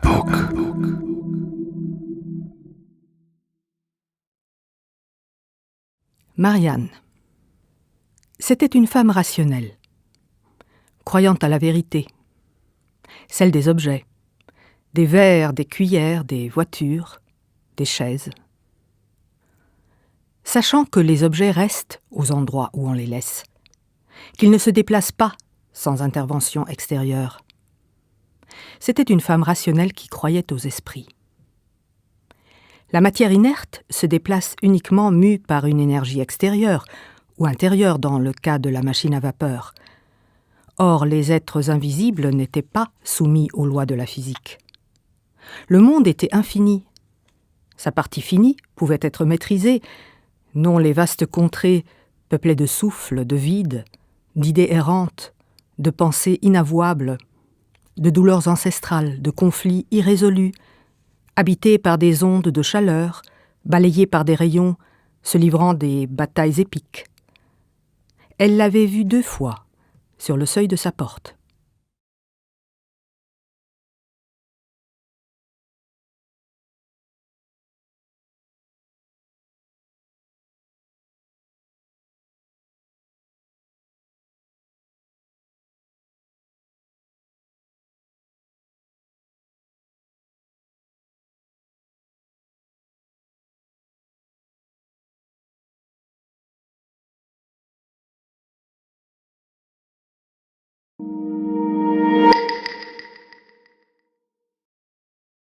Apoc. Marianne. C'était une femme rationnelle, croyante à la vérité, celle des objets, des verres, des cuillères, des voitures, des chaises. Sachant que les objets restent aux endroits où on les laisse, qu'ils ne se déplacent pas sans intervention extérieure. C'était une femme rationnelle qui croyait aux esprits. La matière inerte se déplace uniquement mue par une énergie extérieure ou intérieure dans le cas de la machine à vapeur. Or, les êtres invisibles n'étaient pas soumis aux lois de la physique. Le monde était infini. Sa partie finie pouvait être maîtrisée, non les vastes contrées peuplées de souffle, de vide, d'idées errantes, de pensées inavouables, de douleurs ancestrales, de conflits irrésolus, habitées par des ondes de chaleur, balayées par des rayons, se livrant des batailles épiques. Elle l'avait vu 2 fois, sur le seuil de sa porte.